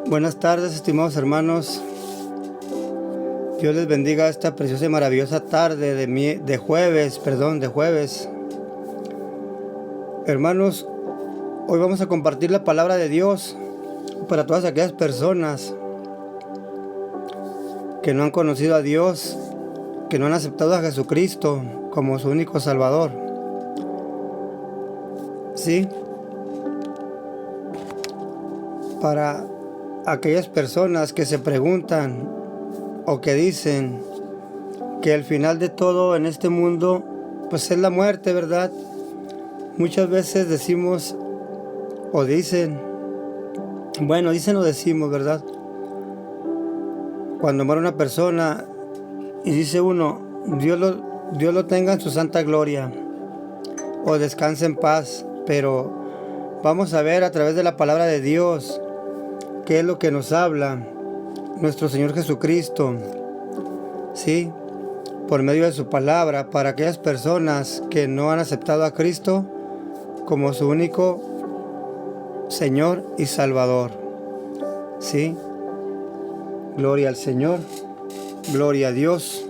Buenas tardes, estimados hermanos. Dios les bendiga esta preciosa y maravillosa tarde de jueves. Hermanos, hoy vamos a compartir la palabra de Dios para todas aquellas personas que no han conocido a Dios, que no han aceptado a Jesucristo como su único Salvador. Sí, para aquellas personas que se preguntan o que dicen que el final de todo en este mundo pues es la muerte, ¿verdad? Muchas veces decimos o dicen, dicen o decimos, ¿verdad? Cuando muere una persona y dice uno, Dios lo tenga en su santa gloria o descanse en paz, pero vamos a ver a través de la palabra de Dios qué es lo que nos habla nuestro Señor Jesucristo, ¿sí? Por medio de su palabra, para aquellas personas que no han aceptado a Cristo como su único Señor y Salvador, ¿sí? Gloria al Señor, gloria a Dios.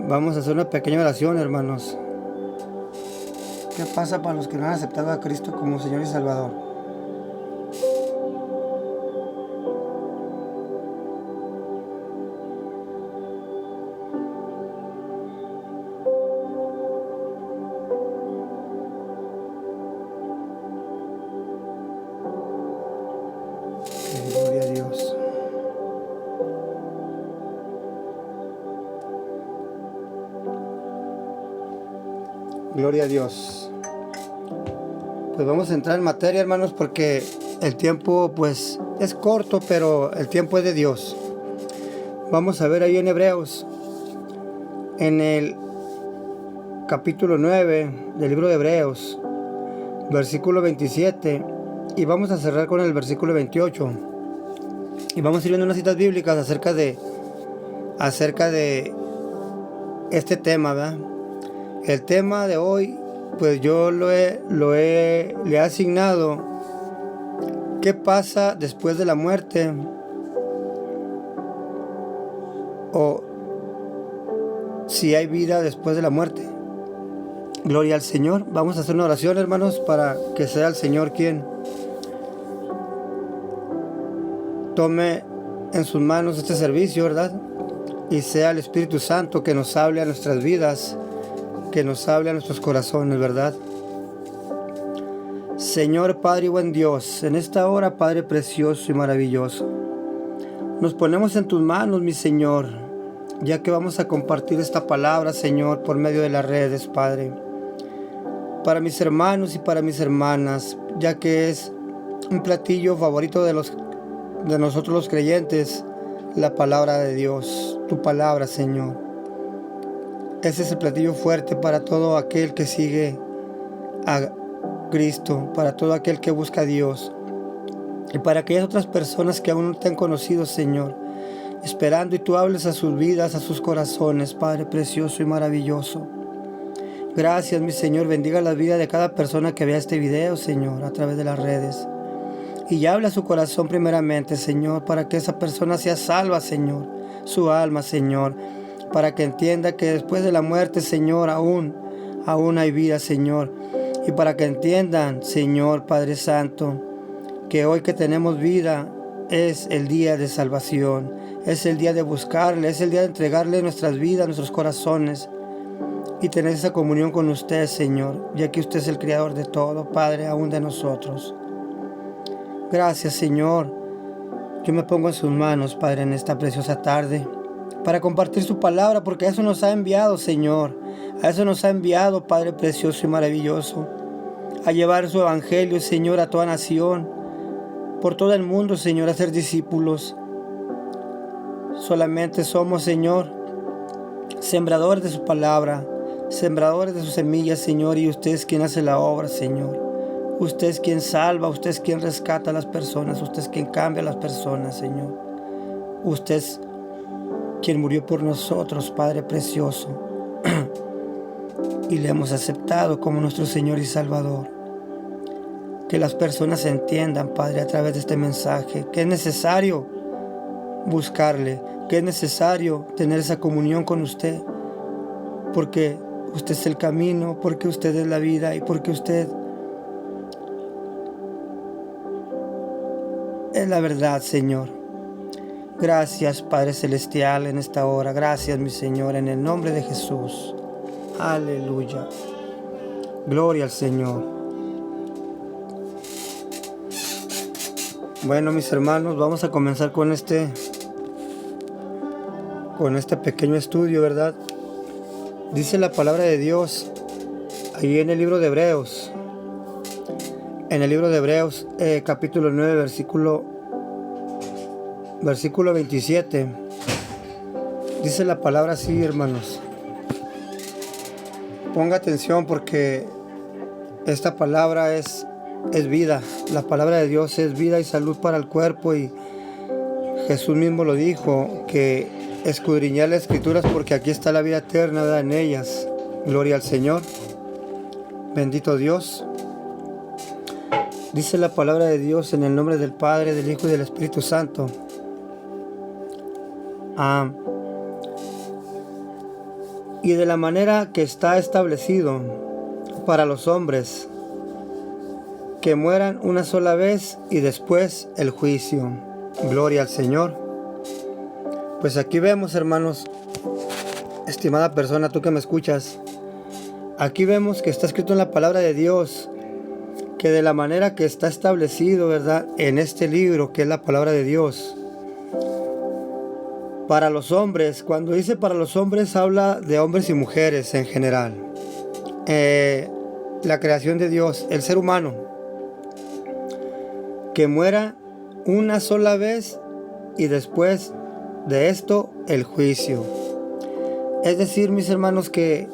Vamos a hacer una pequeña oración, hermanos. ¿Qué pasa para los que no han aceptado a Cristo como Señor y Salvador? Gloria a Dios. Gloria a Dios. Pues vamos a entrar en materia, hermanos, porque el tiempo pues es corto, pero el tiempo es de Dios. Vamos a ver ahí en Hebreos, en el capítulo 9 del libro de Hebreos, versículo 27, y vamos a cerrar con el versículo 28. Y vamos a ir viendo unas citas bíblicas acerca de este tema, ¿verdad? El tema de hoy, pues yo le he asignado ¿qué pasa después de la muerte? O si hay vida después de la muerte. Gloria al Señor. Vamos a hacer una oración, hermanos, para que sea el Señor quien tome en sus manos este servicio, ¿verdad? Y sea el Espíritu Santo que nos hable a nuestras vidas, que nos hable a nuestros corazones, ¿verdad? Señor Padre y buen Dios, en esta hora, Padre precioso y maravilloso, nos ponemos en tus manos, mi Señor, ya que vamos a compartir esta palabra, Señor, por medio de las redes, Padre, para mis hermanos y para mis hermanas, ya que es un platillo favorito de nosotros los creyentes, la palabra de Dios, tu palabra, Señor. Ese es el platillo fuerte para todo aquel que sigue a Cristo, para todo aquel que busca a Dios y para aquellas otras personas que aún no te han conocido, Señor, esperando y tú hables a sus vidas, a sus corazones, Padre precioso y maravilloso. Gracias, mi Señor, bendiga la vida de cada persona que vea este video, Señor, a través de las redes. Y habla a su corazón primeramente, Señor, para que esa persona sea salva, Señor, su alma, Señor, para que entienda que después de la muerte, Señor, aún hay vida, Señor. Y para que entiendan, Señor, Padre Santo, que hoy que tenemos vida es el día de salvación, es el día de buscarle, es el día de entregarle nuestras vidas, nuestros corazones y tener esa comunión con usted, Señor, ya que usted es el Creador de todo, Padre, aún de nosotros. Gracias, Señor. Yo me pongo en sus manos, Padre, en esta preciosa tarde, para compartir su palabra, porque a eso nos ha enviado, Señor. A eso nos ha enviado, Padre precioso y maravilloso, a llevar su evangelio, Señor, a toda nación, por todo el mundo, Señor, a ser discípulos. Solamente somos, Señor, sembradores de su palabra, sembradores de sus semillas, Señor, y usted es quien hace la obra, Señor. Usted es quien salva, usted es quien rescata a las personas, usted es quien cambia a las personas, Señor. Usted es quien murió por nosotros, Padre precioso, y le hemos aceptado como nuestro Señor y Salvador. que las personas entiendan, Padre, a través de este mensaje, que es necesario buscarle, que es necesario tener esa comunión con usted, porque usted es el camino, porque usted es la vida y porque usted es la verdad, Señor. Gracias, Padre Celestial, en esta hora. Gracias, mi Señor, en el nombre de Jesús. Aleluya. Gloria al Señor. Bueno, mis hermanos, vamos a comenzar con este pequeño estudio, ¿verdad? Dice la palabra de Dios ahí en el libro de Hebreos. En el libro de Hebreos, capítulo 9, versículo 27. Dice la palabra así, hermanos. Ponga atención porque esta palabra es vida. La palabra de Dios es vida y salud para el cuerpo, y Jesús mismo lo dijo, que escudriñar las escrituras porque aquí está la vida eterna, ¿verdad? En ellas. Gloria al Señor. Bendito Dios. Dice la palabra de Dios en el nombre del Padre, del Hijo y del Espíritu Santo. Y de la manera que está establecido para los hombres, que mueran una sola vez y después el juicio. Gloria al Señor. Pues aquí vemos, hermanos, estimada persona, tú que me escuchas, aquí vemos que está escrito en la palabra de Dios que de la manera que está establecido, ¿verdad?, en este libro que es la palabra de Dios, para los hombres. Cuando dice para los hombres, habla de hombres y mujeres en general. La creación de Dios, el ser humano, que muera una sola vez y después de esto el juicio. Es decir, mis hermanos, que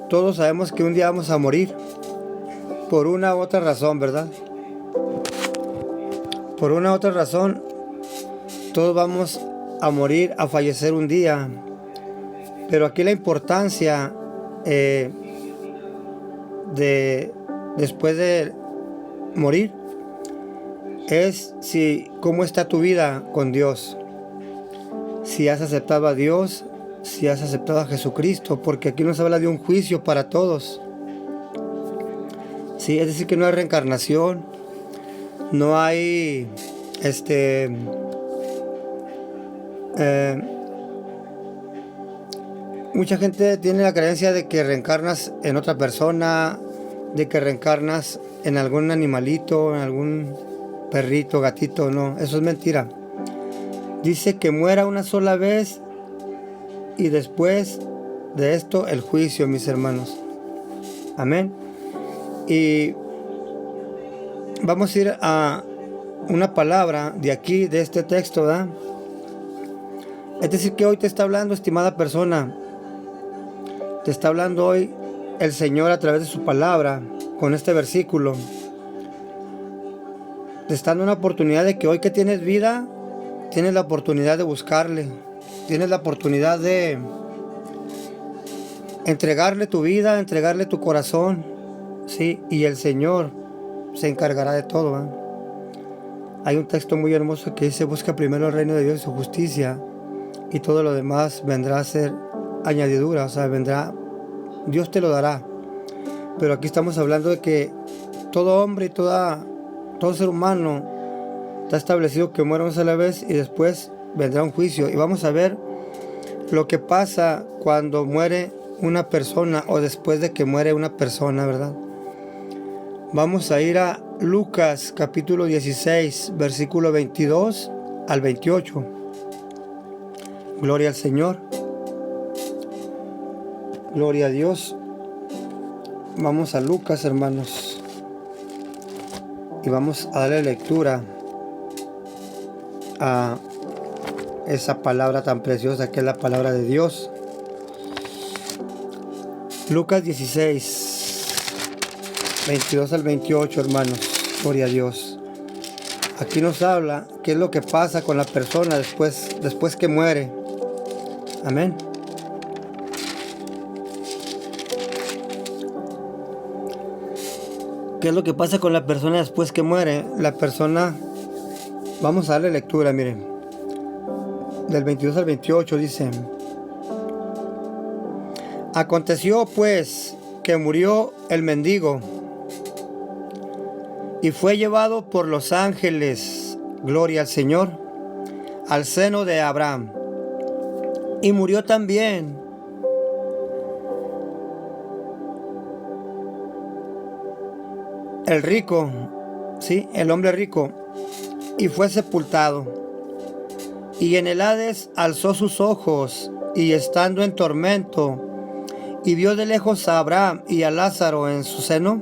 todos sabemos que un día vamos a morir por una u otra razón, ¿verdad? Por una u otra razón todos vamos a morir, a fallecer un día. Pero aquí la importancia después de morir es cómo está tu vida con Dios. Si has aceptado a Dios, si has aceptado a Jesucristo, porque aquí nos habla de un juicio para todos. Sí, es decir, que no hay reencarnación, no hay mucha gente tiene la creencia de que reencarnas en otra persona, de que reencarnas en algún animalito, en algún perrito, gatito. No, eso es mentira. Dice que muera una sola vez y después de esto el juicio, mis hermanos. Amén. Y vamos a ir a una palabra de aquí, de este texto, ¿verdad? Es decir, que hoy te está hablando, estimada persona, te está hablando hoy el Señor a través de su palabra, con este versículo. Te está dando una oportunidad de que hoy que tienes vida, tienes la oportunidad de buscarle, tienes la oportunidad de entregarle tu vida, entregarle tu corazón, sí, y el Señor se encargará de todo, ¿eh? Hay un texto muy hermoso que dice: busca primero el reino de Dios y su justicia, y todo lo demás vendrá a ser añadidura, o sea, vendrá, Dios te lo dará. Pero aquí estamos hablando de que todo hombre y todo ser humano está establecido que muera una sola vez y después vendrá un juicio. Y vamos a ver lo que pasa cuando muere una persona o después de que muere una persona, ¿verdad? Vamos a ir a Lucas capítulo 16, versículo 22 al 28. Gloria al Señor. Gloria a Dios. Vamos a Lucas, hermanos, y vamos a darle lectura a esa palabra tan preciosa que es la palabra de Dios. Lucas 16, 22 al 28, hermanos. Gloria a Dios. Aquí nos habla qué es lo que pasa con la persona después que muere. Amén. ¿Qué es lo que pasa con la persona después que muere? La persona, vamos a darle lectura, miren. Del 22 al 28 dice: Aconteció pues que murió el mendigo y fue llevado por los ángeles, gloria al Señor, al seno de Abraham. Y murió también el rico, sí, el hombre rico, y fue sepultado. Y en el Hades alzó sus ojos, y estando en tormento, y vio de lejos a Abraham y a Lázaro en su seno.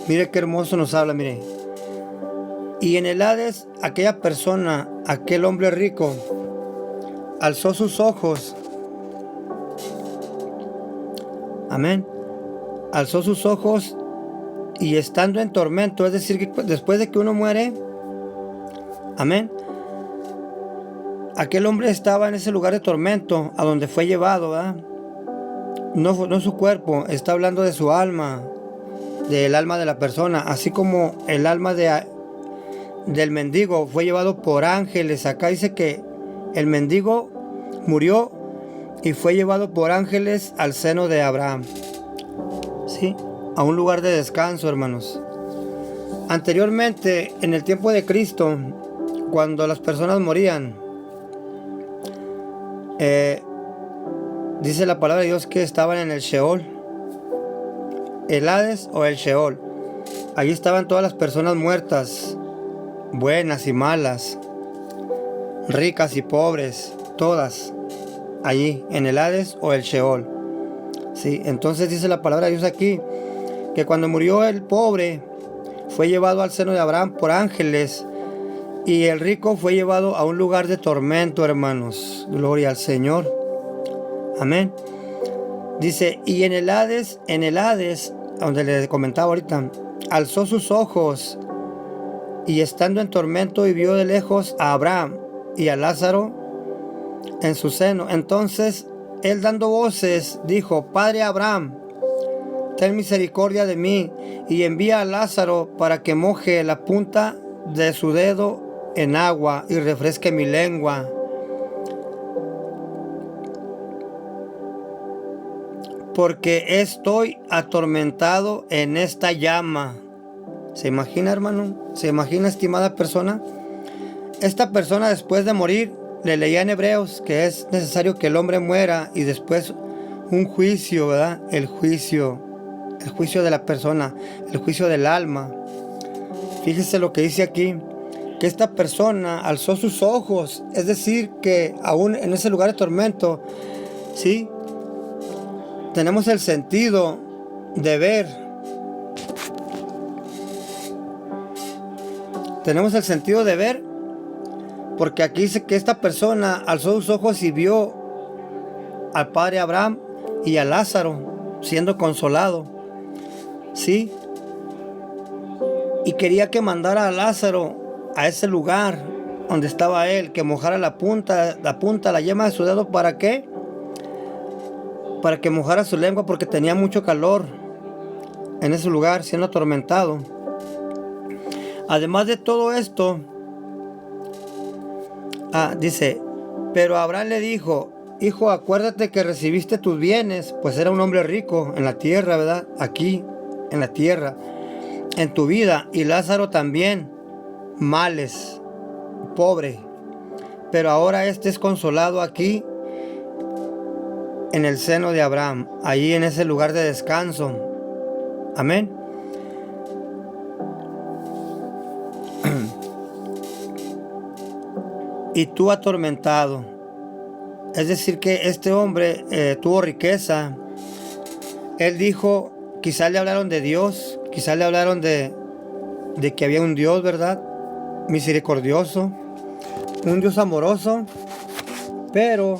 Mire qué hermoso nos habla, mire. Y en el Hades, aquella persona, aquel hombre rico, alzó sus ojos. Amén. Alzó sus ojos y estando en tormento, es decir, que después de que uno muere, amén, aquel hombre estaba en ese lugar de tormento a donde fue llevado, ¿verdad? No su cuerpo, está hablando de su alma, del alma de la persona, así como el alma del mendigo fue llevado por ángeles. Acá dice que el mendigo murió y fue llevado por ángeles al seno de Abraham, ¿sí? A un lugar de descanso, hermanos. Anteriormente, en el tiempo de Cristo, cuando las personas morían, dice la palabra de Dios que estaban en el Sheol, el Hades o el Sheol. Allí estaban todas las personas muertas, buenas y malas, ricas y pobres, todas allí en el Hades o el Sheol. Sí, entonces dice la palabra de Dios aquí que cuando murió el pobre fue llevado al seno de Abraham por ángeles y el rico fue llevado a un lugar de tormento, hermanos. Gloria al Señor. Amén. Dice, y en el Hades, donde le comentaba ahorita, alzó sus ojos y estando en tormento y vio de lejos a Abraham y a Lázaro en su seno. Entonces él, dando voces, dijo: Padre Abraham, ten misericordia de mí y envía a Lázaro para que moje la punta de su dedo en agua y refresque mi lengua, porque estoy atormentado en esta llama. ¿Se imagina, hermano? ¿Se imagina, estimada persona? Esta persona, después de morir, le leía en Hebreos que es necesario que el hombre muera y después un juicio, ¿verdad? El juicio de la persona, el juicio del alma. Fíjese lo que dice aquí, que esta persona alzó sus ojos, es decir, que aún en ese lugar de tormento, ¿sí?, tenemos el sentido de ver. Tenemos el sentido de ver, porque aquí dice que esta persona alzó sus ojos y vio al padre Abraham y a Lázaro siendo consolado, ¿sí? Y quería que mandara a Lázaro a ese lugar donde estaba él, que mojara la yema de su dedo. ¿Para qué? Para que mojara su lengua, porque tenía mucho calor en ese lugar, siendo atormentado. Además de todo esto, dice, pero Abraham le dijo: Hijo, acuérdate que recibiste tus bienes, pues era un hombre rico en la tierra, ¿verdad? Aquí, en la tierra, en tu vida, y Lázaro también, males, pobre. Pero ahora este es consolado aquí, en el seno de Abraham, allí en ese lugar de descanso. Amén. Y tú atormentado. Es decir, que este hombre tuvo riqueza. Él dijo, quizás le hablaron de Dios, quizás le hablaron de que había un Dios, ¿verdad?, misericordioso, un Dios amoroso, pero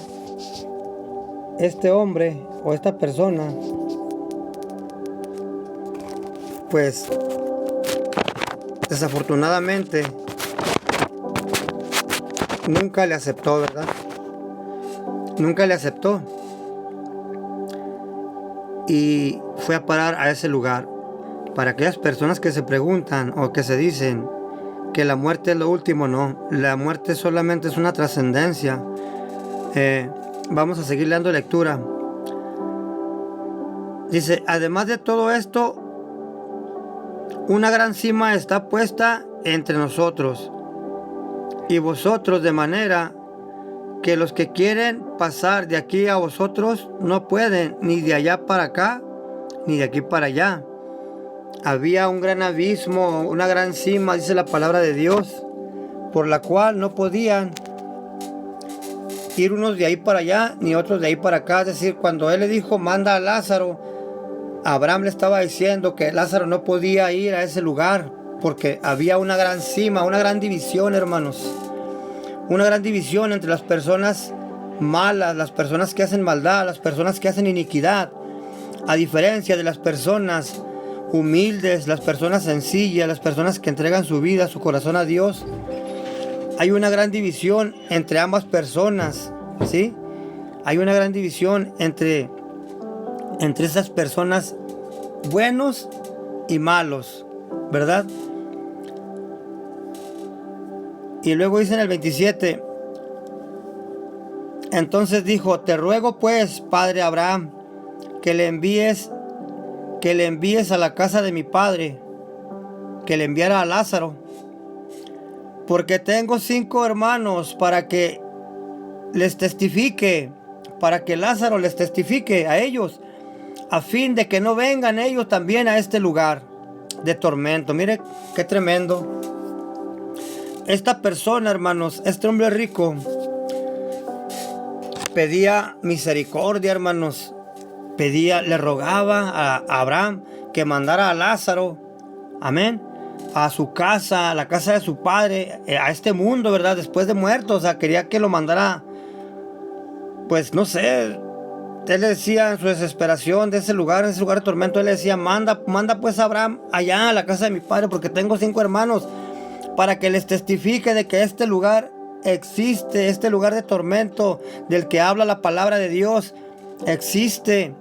este hombre o esta persona, pues desafortunadamente nunca le aceptó, ¿verdad? Nunca le aceptó y fue a parar a ese lugar. Para aquellas personas que se preguntan o que se dicen que la muerte es lo último, no. La muerte solamente es una trascendencia. Vamos a seguir leyendo lectura. Dice, además de todo esto, una gran cima está puesta entre nosotros y vosotros, de manera que los que quieren pasar de aquí a vosotros no pueden, ni de allá para acá, ni de aquí para allá. Había un gran abismo, una gran cima, dice la palabra de Dios, por la cual no podían ir unos de ahí para allá, ni otros de ahí para acá. Es decir, cuando él le dijo, manda a Lázaro, Abraham le estaba diciendo que Lázaro no podía ir a ese lugar, porque había una gran cima, una gran división, hermanos. Una gran división entre las personas malas, las personas que hacen maldad, las personas que hacen iniquidad, a diferencia de las personas humildes, las personas sencillas, las personas que entregan su vida, su corazón a Dios. Hay una gran división entre ambas personas, ¿sí? Hay una gran división entre esas personas buenos y malos, ¿verdad? Y luego dice en el 27, entonces dijo, te ruego pues, padre Abraham, que le envíes a la casa de mi padre, que le enviara a Lázaro, porque tengo 5 hermanos, para que les testifique, para que Lázaro les testifique a ellos, a fin de que no vengan ellos también a este lugar de tormento. Mire qué tremendo. Esta persona, hermanos, este hombre rico, pedía misericordia, hermanos. Le rogaba a Abraham que mandara a Lázaro, amén, a su casa, a la casa de su padre, a este mundo, ¿verdad? Después de muerto. O sea, quería que lo mandara, pues no sé. Él le decía en su desesperación de ese lugar de tormento, él le decía, manda pues a Abraham allá a la casa de mi padre, porque tengo 5 hermanos, para que les testifique de que este lugar existe, este lugar de tormento del que habla la palabra de Dios existe.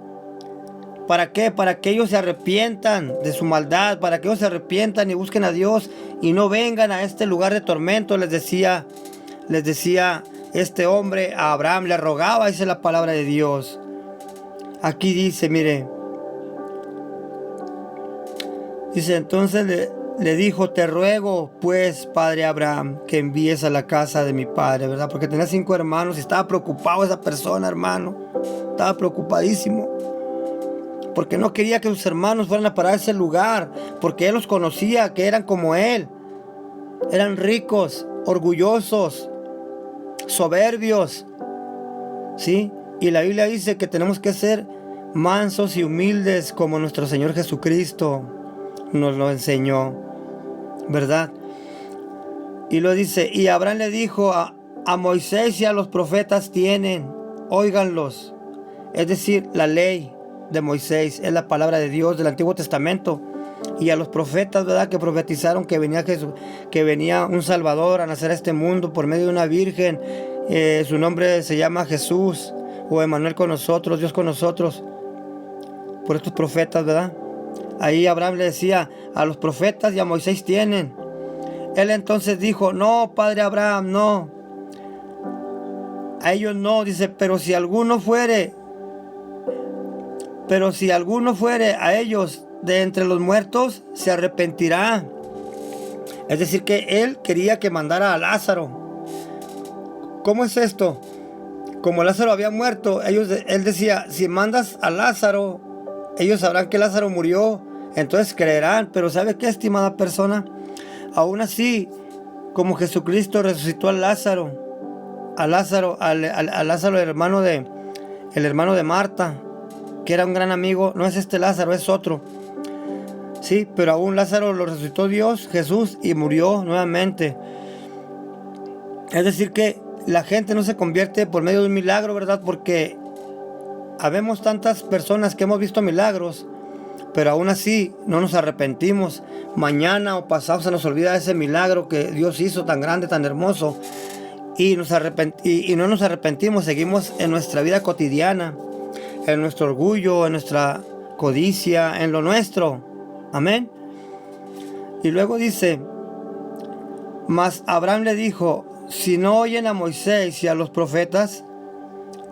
¿Para qué? Para que ellos se arrepientan de su maldad, para que ellos se arrepientan y busquen a Dios y no vengan a este lugar de tormento. Les decía este hombre a Abraham, le rogaba, dice la palabra de Dios. Aquí dice, mire, dice, entonces le dijo, te ruego pues, padre Abraham, que envíes a la casa de mi padre, ¿verdad? Porque tenía 5 hermanos y estaba preocupado esa persona, hermano. Estaba preocupadísimo, porque no quería que sus hermanos fueran a parar a ese lugar, porque él los conocía, que eran como él. Eran ricos, orgullosos, soberbios, ¿sí? Y la Biblia dice que tenemos que ser mansos y humildes como nuestro Señor Jesucristo nos lo enseñó, ¿verdad? Y lo dice, y Abraham le dijo, a Moisés y a los profetas tienen, óiganlos. Es decir, la ley de Moisés es la palabra de Dios del Antiguo Testamento. Y a los profetas, ¿verdad?, que profetizaron que venía Jesús, que venía un Salvador a nacer a este mundo por medio de una virgen. Su nombre se llama Jesús, o Emmanuel con nosotros, Dios con nosotros. Por estos profetas, ¿verdad? Ahí Abraham le decía, a los profetas y a Moisés tienen. Él entonces dijo, no, padre Abraham, no. A ellos no, dice, pero si alguno fuere a ellos de entre los muertos, se arrepentirá. Es decir, que él quería que mandara a Lázaro. ¿Cómo es esto? Como Lázaro había muerto, él decía, si mandas a Lázaro, ellos sabrán que Lázaro murió, entonces creerán. Pero ¿sabe qué, estimada persona? Aún así, como Jesucristo resucitó a Lázaro, el hermano de Marta, que era un gran amigo, no es este Lázaro, es otro. Sí, pero aún Lázaro lo resucitó Dios, Jesús, y murió nuevamente. Es decir, que la gente no se convierte por medio de un milagro, ¿verdad? Porque habemos tantas personas que hemos visto milagros, pero aún así no nos arrepentimos. Mañana o pasado se nos olvida ese milagro que Dios hizo tan grande, tan hermoso, y no nos arrepentimos. Seguimos en nuestra vida cotidiana, en nuestro orgullo, en nuestra codicia, en lo nuestro, Amén. Y luego dice, mas Abraham le dijo, si no oyen a Moisés y a los profetas,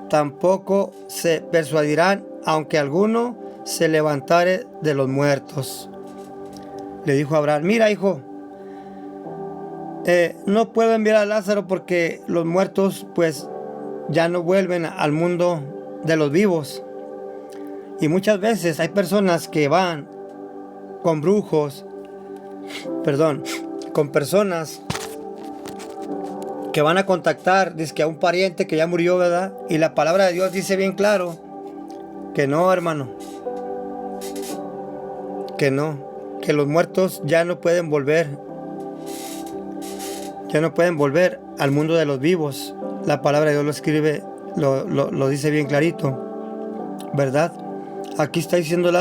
tampoco se persuadirán, aunque alguno se levantare de los muertos. Le dijo a Abraham, mira hijo, no puedo enviar a Lázaro porque los muertos pues ya no vuelven al mundo de los vivos. Y muchas veces hay personas que van con brujos, con personas que van a contactar, dice que a un pariente que ya murió, ¿verdad? Y la palabra de Dios dice bien claro que no, hermano, que no, que los muertos ya no pueden volver al mundo de los vivos. La palabra de Dios lo escribe, lo dice bien clarito, ¿verdad? Aquí está diciendo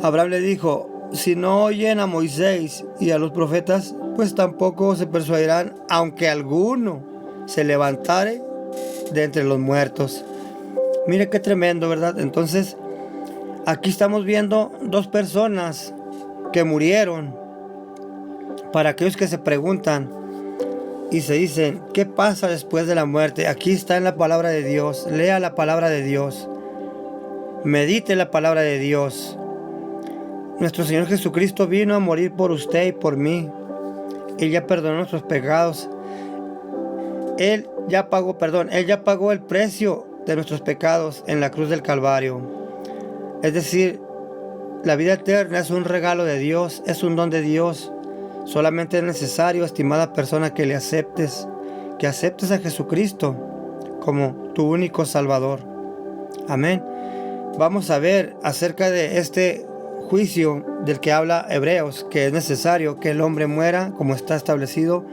Abraham le dijo, si no oyen a Moisés y a los profetas, pues tampoco se persuadirán, aunque alguno se levantare de entre los muertos. Mire qué tremendo, ¿verdad? Entonces, aquí estamos viendo dos personas que murieron. Para aquellos que se preguntan y se dicen, ¿qué pasa después de la muerte? Aquí está en la palabra de Dios. Lea la palabra de Dios. Medite la palabra de Dios. Nuestro Señor Jesucristo vino a morir por usted y por mí. Él ya perdonó nuestros pecados. Él ya pagó el precio de nuestros pecados en la cruz del Calvario. Es decir, la vida eterna es un regalo de Dios, es un don de Dios. Solamente es necesario, estimada persona, que aceptes a Jesucristo como tu único Salvador. Amén. Vamos a ver acerca de este juicio del que habla Hebreos, que es necesario que el hombre muera como está establecido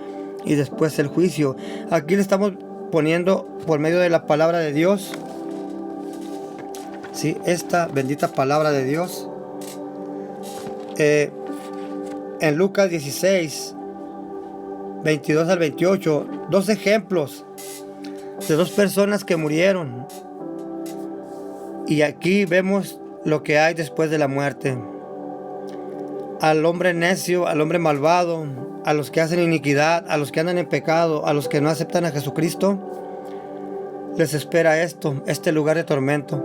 y después el juicio. Aquí le estamos poniendo por medio de la palabra de Dios, ¿sí? Esta bendita palabra de Dios. En Lucas 16, 22 al 28, dos ejemplos de dos personas que murieron. Y aquí vemos lo que hay después de la muerte. Al hombre necio, al hombre malvado, a los que hacen iniquidad, a los que andan en pecado, a los que no aceptan a Jesucristo, les espera este lugar de tormento.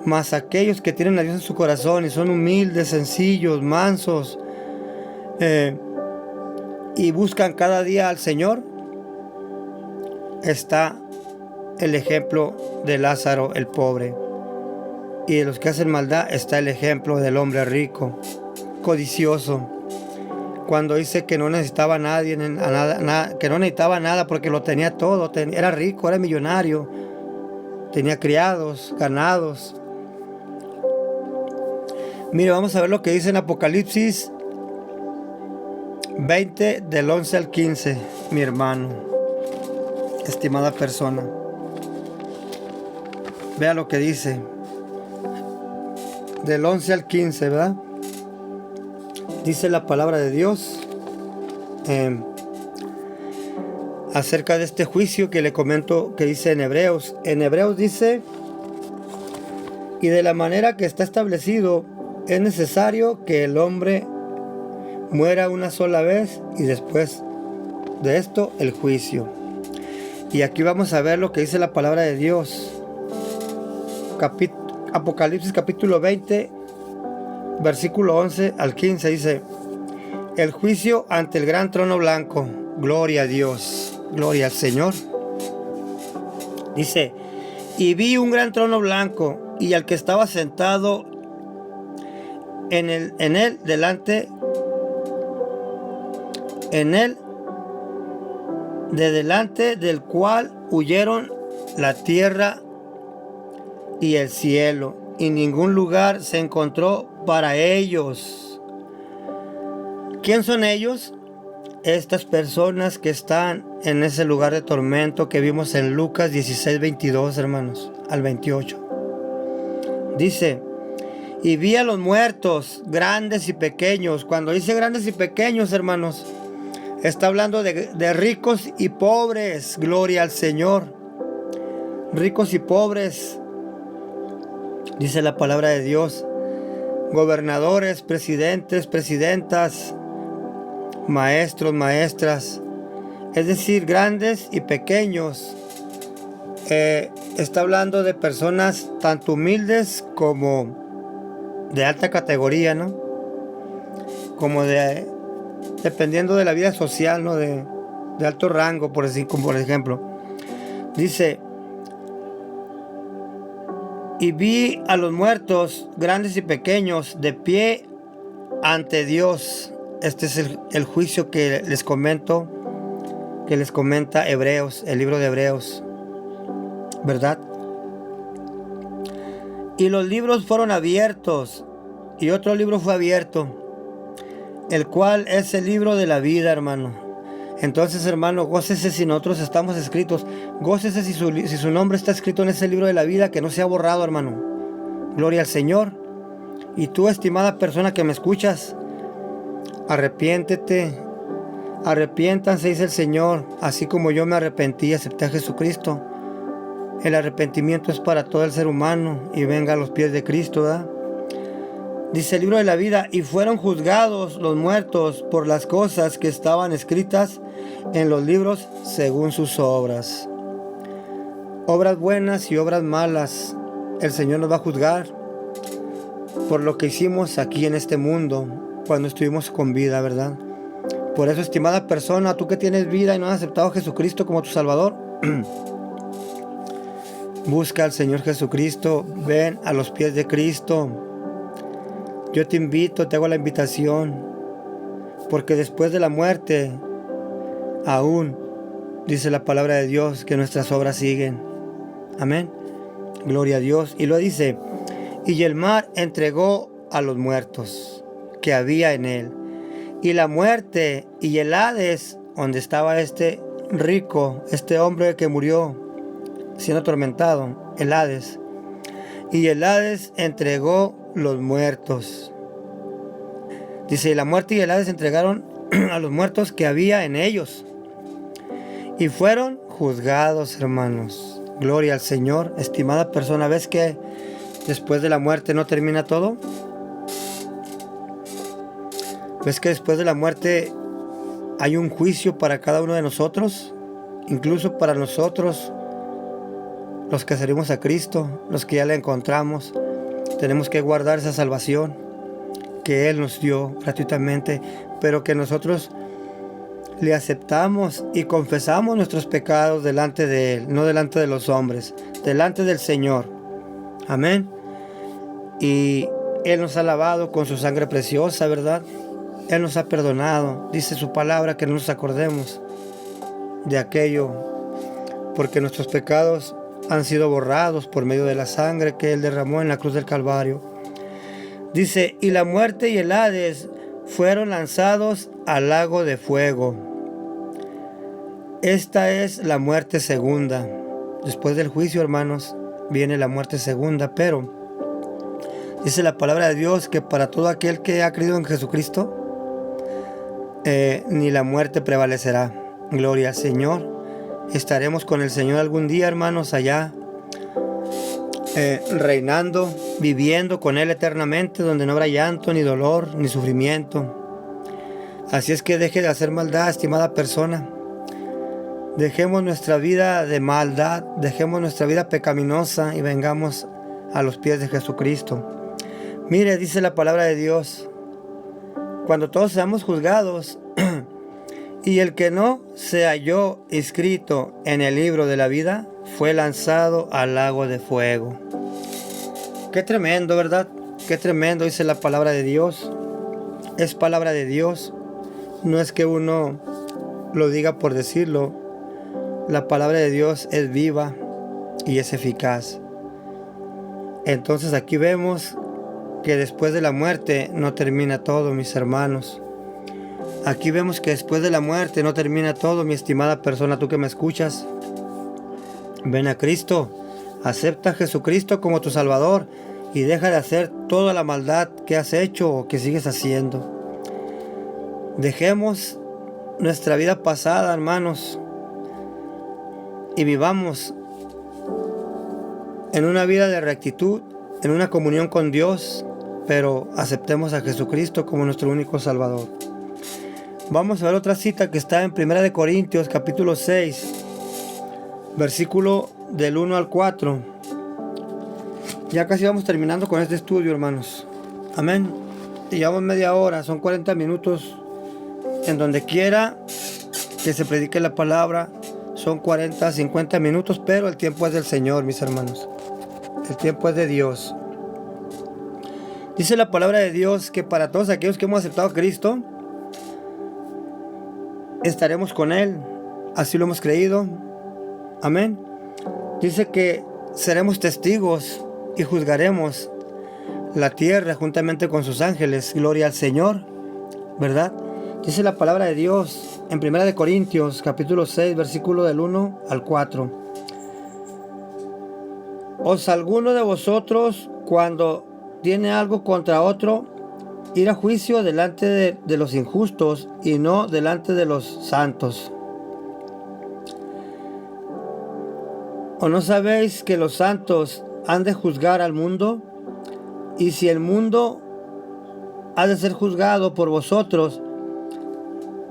Mas aquellos que tienen a Dios en su corazón y son humildes, sencillos, mansos, y buscan cada día al Señor, está el ejemplo de Lázaro el pobre, y de los que hacen maldad está el ejemplo del hombre rico, codicioso, cuando dice que no necesitaba que no necesitaba nada porque lo tenía todo, era rico, era millonario, tenía criados, ganados. Mire, vamos a ver lo que dice en Apocalipsis 20 del 11 al 15, mi hermano, estimada persona. Vea lo que dice del 11 al 15, ¿verdad? Dice la palabra de Dios acerca de este juicio que le comento que dice en Hebreos. En Hebreos dice, y de la manera que está establecido, es necesario que el hombre muera una sola vez y después de esto el juicio. Y aquí vamos a ver lo que dice la palabra de Dios. Apocalipsis capítulo 20, versículo 11 al 15 dice, el juicio ante el gran trono blanco. Gloria a Dios, gloria al Señor. Dice, y vi un gran trono blanco y al que estaba sentado en él de delante del cual huyeron la tierra y el cielo, y ningún lugar se encontró para ellos. ¿Quién son ellos? Estas personas que están en ese lugar de tormento que vimos en Lucas 16, 22, hermanos, al 28. Dice, y vi a los muertos, grandes y pequeños. Cuando dice grandes y pequeños, hermanos, está hablando de ricos y pobres. Gloria al Señor. Ricos y pobres. Dice la palabra de Dios. gobernadores, presidentes, presidentas, maestros, maestras, es decir, grandes y pequeños. Está hablando de personas tanto humildes como de alta categoría, ¿no? Como dependiendo de la vida social, ¿no? De alto rango, por ejemplo. Dice: y vi a los muertos, grandes y pequeños, de pie ante Dios. Este es el juicio que les comenta Hebreos, el libro de Hebreos, ¿verdad? Y los libros fueron abiertos, y otro libro fue abierto, el cual es el libro de la vida, hermano. Entonces, hermano, gócese si nosotros estamos escritos. Gócese si su nombre está escrito en ese libro de la vida, que no se ha borrado, hermano. Gloria al Señor. Y tú, estimada persona que me escuchas, arrepiéntete. Arrepiéntanse, dice el Señor, así como yo me arrepentí y acepté a Jesucristo. El arrepentimiento es para todo el ser humano y venga a los pies de Cristo, ¿verdad? Dice el libro de la vida: y fueron juzgados los muertos por las cosas que estaban escritas en los libros según sus obras. Obras buenas y obras malas. El Señor nos va a juzgar por lo que hicimos aquí en este mundo cuando estuvimos con vida, ¿verdad? Por eso, estimada persona, tú que tienes vida y no has aceptado a Jesucristo como tu Salvador, busca al Señor Jesucristo, ven a los pies de Cristo. Yo te invito, te hago la invitación, porque después de la muerte, aún, dice la palabra de Dios, que nuestras obras siguen. Amén. Gloria a Dios. Y lo dice: y el mar entregó a los muertos que había en él. Y la muerte y el Hades, donde estaba este rico, este hombre que murió siendo atormentado, el Hades. Y el Hades entregó los muertos. Dice: y la muerte y el Hades entregaron a los muertos que había en ellos. Y fueron juzgados, hermanos. Gloria al Señor. Estimada persona, ¿ves que después de la muerte no termina todo? ¿Ves que después de la muerte hay un juicio para cada uno de nosotros? Incluso para nosotros, los que servimos a Cristo, los que ya le encontramos, tenemos que guardar esa salvación que Él nos dio gratuitamente, pero que nosotros le aceptamos y confesamos nuestros pecados delante de Él, no delante de los hombres, delante del Señor. Amén. Y Él nos ha lavado con su sangre preciosa, ¿verdad? Él nos ha perdonado. Dice su palabra que no nos acordemos de aquello, porque nuestros pecados han sido borrados por medio de la sangre que Él derramó en la cruz del Calvario. Dice: y la muerte y el Hades fueron lanzados al lago de fuego. Esta es la muerte segunda. Después del juicio, hermanos, viene la muerte segunda, pero dice la palabra de Dios que para todo aquel que ha creído en Jesucristo, ni la muerte prevalecerá. Gloria al Señor. Estaremos con el Señor algún día, hermanos, allá, reinando, viviendo con Él eternamente, donde no habrá llanto, ni dolor, ni sufrimiento. Así es que deje de hacer maldad, estimada persona. Dejemos nuestra vida de maldad, dejemos nuestra vida pecaminosa y vengamos a los pies de Jesucristo. Mire, dice la palabra de Dios: cuando todos seamos juzgados, y el que no se halló inscrito en el libro de la vida, fue lanzado al lago de fuego. Qué tremendo, ¿verdad? Qué tremendo, dice la palabra de Dios. Es palabra de Dios. No es que uno lo diga por decirlo. La palabra de Dios es viva y es eficaz. Entonces aquí vemos que después de la muerte no termina todo, mis hermanos. Aquí vemos que después de la muerte no termina todo, mi estimada persona, tú que me escuchas. Ven a Cristo, acepta a Jesucristo como tu Salvador y deja de hacer toda la maldad que has hecho o que sigues haciendo. Dejemos nuestra vida pasada, hermanos, y vivamos en una vida de rectitud, en una comunión con Dios, pero aceptemos a Jesucristo como nuestro único Salvador. Vamos a ver otra cita que está en 1 Corintios capítulo 6, versículo del 1 al 4. Ya casi vamos terminando con este estudio, hermanos. Amén. Llevamos media hora, son 40 minutos. En donde quiera que se predique la palabra, son 40, 50 minutos, pero el tiempo es del Señor, mis hermanos. El tiempo es de Dios. Dice la palabra de Dios que para todos aquellos que hemos aceptado a Cristo, estaremos con Él. Así lo hemos creído. Amén. Dice que seremos testigos y juzgaremos la tierra juntamente con sus ángeles. Gloria al Señor, ¿verdad? Dice la palabra de Dios en 1 Corintios capítulo 6, versículo del 1 al 4. ¿Os alguno de vosotros, cuando tiene algo contra otro, ir a juicio delante de los injustos y no delante de los santos? ¿O no sabéis que los santos han de juzgar al mundo? Y si el mundo ha de ser juzgado por vosotros,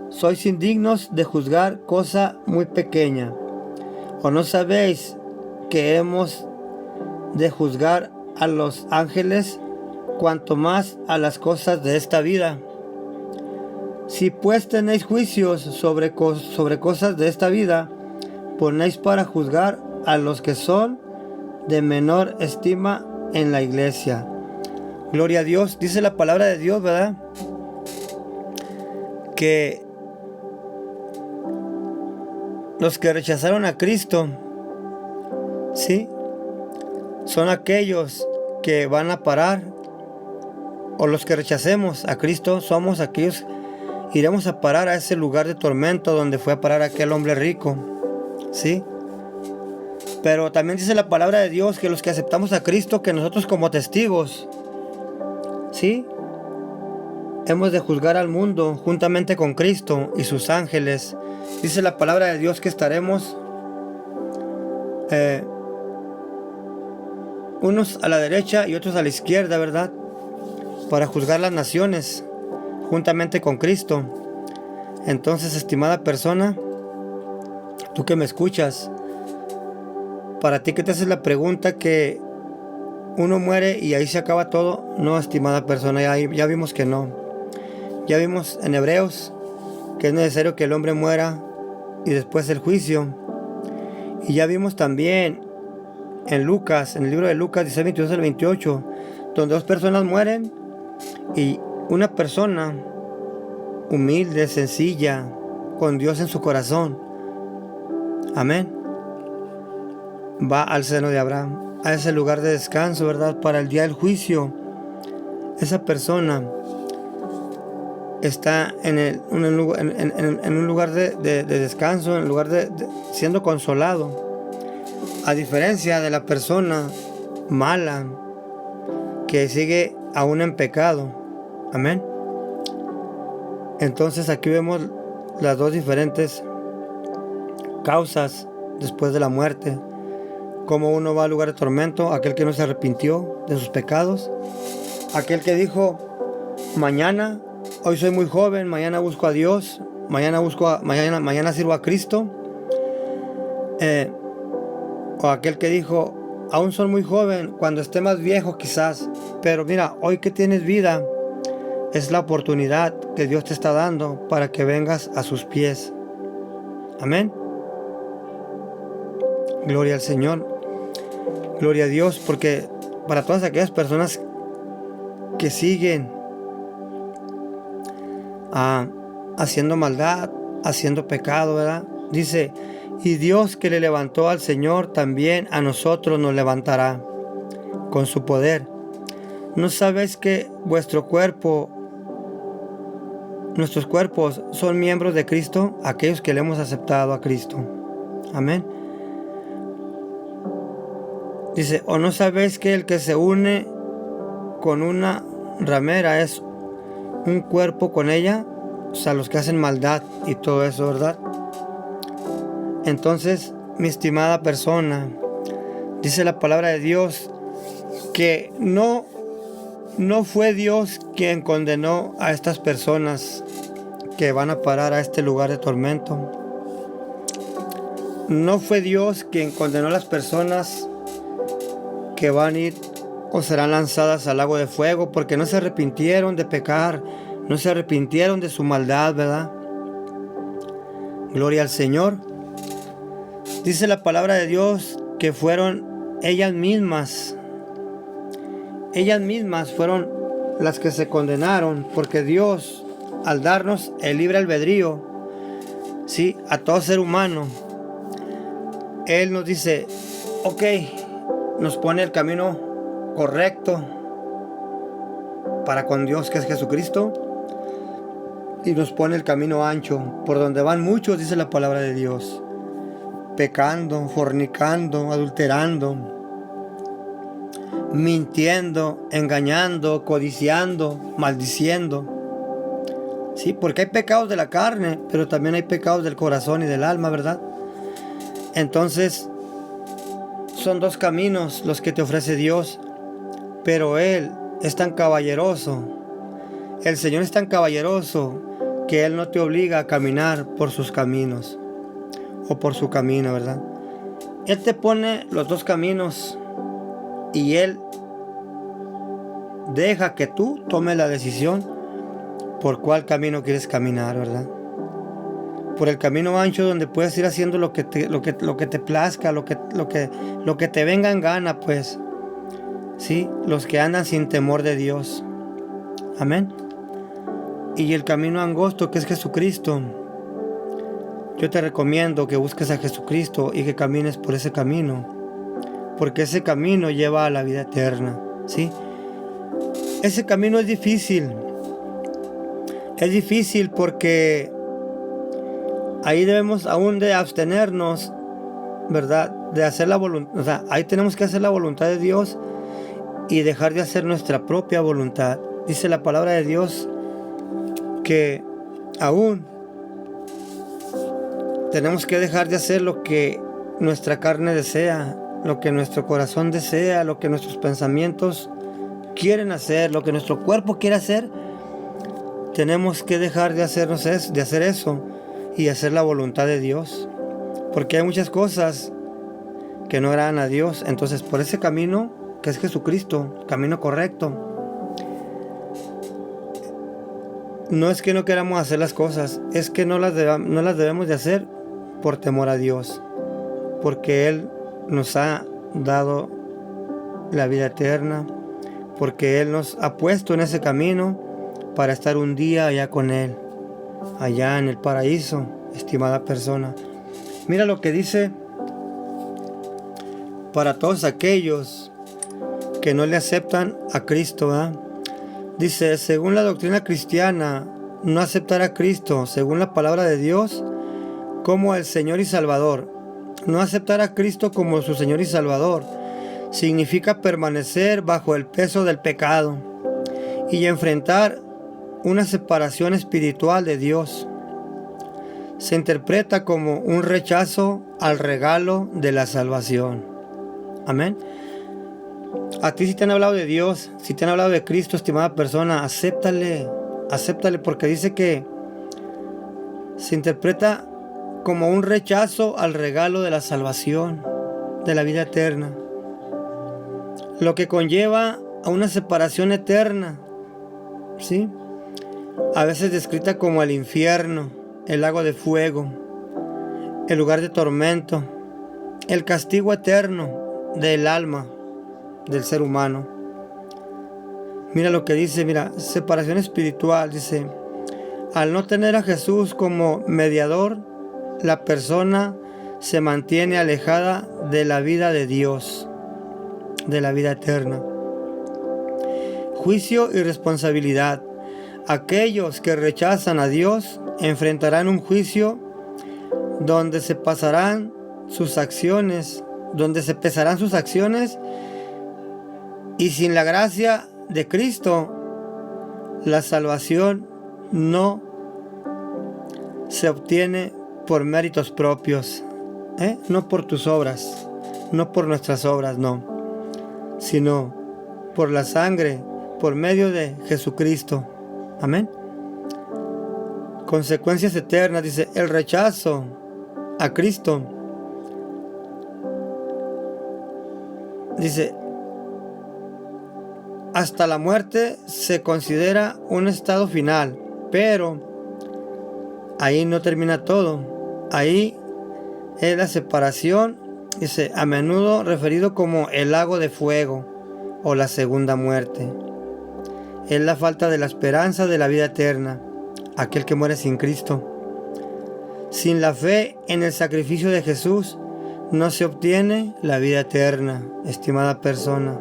sois indignos de juzgar cosa muy pequeña. ¿O no sabéis que hemos de juzgar a los ángeles, cuanto más a las cosas de esta vida? Si pues tenéis juicios sobre cosas de esta vida, ponéis para juzgar a los que son de menor estima en la iglesia. Gloria a Dios. Dice la palabra de Dios, ¿verdad?, que los que rechazaron a Cristo, ¿sí?, son aquellos que van a parar. O los que rechacemos a Cristo somos aquellos, iremos a parar a ese lugar de tormento donde fue a parar aquel hombre rico, ¿sí? Pero también dice la palabra de Dios que los que aceptamos a Cristo, que nosotros como testigos, ¿sí?, hemos de juzgar al mundo juntamente con Cristo y sus ángeles. Dice la palabra de Dios que estaremos unos a la derecha y otros a la izquierda, ¿verdad?, para juzgar las naciones juntamente con Cristo. Entonces, estimada persona, tú que me escuchas, para ti que te haces la pregunta que uno muere y ahí se acaba todo, no, estimada persona, ya vimos que no. Ya vimos en Hebreos que es necesario que el hombre muera y después el juicio. Y ya vimos también en Lucas, en el libro de Lucas 16, 22 al 28, donde dos personas mueren y una persona humilde, sencilla, con Dios en su corazón, amén, va al seno de Abraham, a ese lugar de descanso, ¿verdad?, para el día del juicio. Esa persona está en un lugar de descanso, en un lugar de siendo consolado, a diferencia de la persona mala que sigue aún en pecado. Amén. Entonces aquí vemos las dos diferentes causas después de la muerte. Como uno va al lugar de tormento, aquel que no se arrepintió de sus pecados, aquel que dijo: mañana, hoy soy muy joven, mañana busco a Dios, mañana sirvo a Cristo. O aquel que dijo: aún soy muy joven, cuando esté más viejo quizás, pero mira, hoy que tienes vida, es la oportunidad que Dios te está dando para que vengas a sus pies. Amén. Gloria al Señor. Gloria a Dios, porque para todas aquellas personas que siguen haciendo maldad, haciendo pecado, ¿verdad?, dice: y Dios que le levantó al Señor, también a nosotros nos levantará con su poder. ¿No sabéis que nuestros cuerpos son miembros de Cristo? Aquellos que le hemos aceptado a Cristo. Amén. Dice: ¿o no sabéis que el que se une con una ramera es un cuerpo con ella? O sea, los que hacen maldad y todo eso, ¿verdad? Entonces, mi estimada persona, dice la palabra de Dios que no No fue Dios quien condenó a estas personas que van a parar a este lugar de tormento. No fue Dios quien condenó a las personas que van a ir o serán lanzadas al lago de fuego porque no se arrepintieron de pecar, no se arrepintieron de su maldad, ¿verdad? Gloria al Señor. Dice la palabra de Dios que fueron ellas mismas fueron las que se condenaron, porque Dios, al darnos el libre albedrío, ¿sí?, a todo ser humano, Él nos dice, ok, nos pone el camino correcto para con Dios, que es Jesucristo, y nos pone el camino ancho, por donde van muchos, dice la palabra de Dios, pecando, fornicando, adulterando, mintiendo, engañando, codiciando, maldiciendo. Sí, porque hay pecados de la carne, pero también hay pecados del corazón y del alma, ¿verdad? Entonces, son dos caminos los que te ofrece Dios, pero Él es tan caballeroso, el Señor es tan caballeroso, que Él no te obliga a caminar por sus caminos, o por su camino, ¿verdad? Él te pone los dos caminos, y Él deja que tú tomes la decisión por cuál camino quieres caminar, ¿verdad? Por el camino ancho, donde puedes ir haciendo lo que te plazca, lo que te venga en gana, pues. Sí, los que andan sin temor de Dios. Amén. Y el camino angosto, que es Jesucristo. Yo te recomiendo que busques a Jesucristo y que camines por ese camino, porque ese camino lleva a la vida eterna, ¿sí? Ese camino es difícil. Es difícil porque ahí debemos aún de abstenernos, ¿verdad? De hacer la voluntad. O sea, ahí tenemos que hacer la voluntad de Dios y dejar de hacer nuestra propia voluntad. Dice la palabra de Dios que aún tenemos que dejar de hacer lo que nuestra carne desea, lo que nuestro corazón desea, lo que nuestros pensamientos quieren hacer, lo que nuestro cuerpo quiere hacer. Tenemos que dejar de hacer eso y hacer la voluntad de Dios, porque hay muchas cosas que no agradan a Dios. Entonces, por ese camino que es Jesucristo, camino correcto, no es que no queramos hacer las cosas, es que no las debemos de hacer por temor a Dios, porque Él nos ha dado la vida eterna, porque Él nos ha puesto en ese camino para estar un día allá con Él, allá en el paraíso, estimada persona. Mira lo que dice para todos aquellos que no le aceptan a Cristo, ¿verdad? Dice, según la doctrina cristiana, no aceptar a Cristo, según la palabra de Dios, como el Señor y Salvador. No aceptar a Cristo como su Señor y Salvador significa permanecer bajo el peso del pecado y enfrentar una separación espiritual de Dios. Se interpreta como un rechazo al regalo de la salvación. Amén. A ti, si te han hablado de Dios, si te han hablado de Cristo, estimada persona, acéptale, porque dice que se interpreta como un rechazo al regalo de la salvación, de la vida eterna, lo que conlleva a una separación eterna, ¿sí? A veces descrita como el infierno, el lago de fuego, el lugar de tormento, el castigo eterno del alma del ser humano. Mira lo que dice, separación espiritual, dice, al no tener a Jesús como mediador, la persona se mantiene alejada de la vida de Dios, de la vida eterna. Juicio y responsabilidad. Aquellos que rechazan a Dios enfrentarán un juicio donde se pesarán sus acciones, y sin la gracia de Cristo, la salvación no se obtiene por méritos propios, no por tus obras, no por nuestras obras, no, sino por la sangre por medio de Jesucristo. Amén. Consecuencias eternas, dice, el rechazo a Cristo. Dice, hasta la muerte se considera un estado final, pero ahí no termina todo. Ahí es la separación, dice, a menudo referido como el lago de fuego o la segunda muerte. Es la falta de la esperanza de la vida eterna, aquel que muere sin Cristo. Sin la fe en el sacrificio de Jesús, no se obtiene la vida eterna, estimada persona.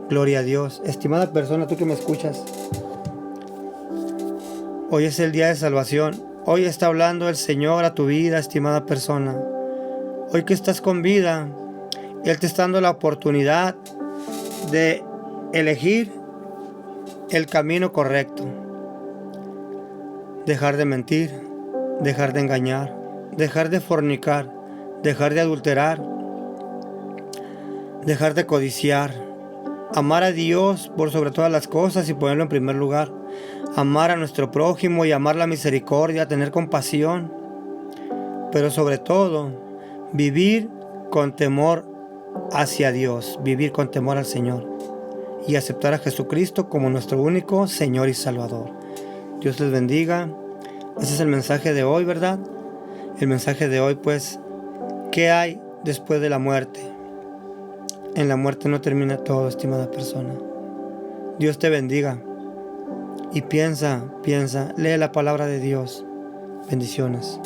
Gloria a Dios. Estimada persona, tú que me escuchas, hoy es el día de salvación. Hoy está hablando el Señor a tu vida, estimada persona. Hoy que estás con vida, Él te está dando la oportunidad de elegir el camino correcto. Dejar de mentir, dejar de engañar, dejar de fornicar, dejar de adulterar, dejar de codiciar, amar a Dios por sobre todas las cosas y ponerlo en primer lugar, amar a nuestro prójimo y amar la misericordia, tener compasión, pero sobre todo vivir con temor hacia Dios, vivir con temor al Señor y aceptar a Jesucristo como nuestro único Señor y Salvador. Dios les bendiga. Ese es el mensaje de hoy, ¿verdad? El mensaje de hoy, pues, ¿qué hay después de la muerte? En la muerte no termina todo, estimada persona. Dios te bendiga. Y piensa, lee la palabra de Dios. Bendiciones.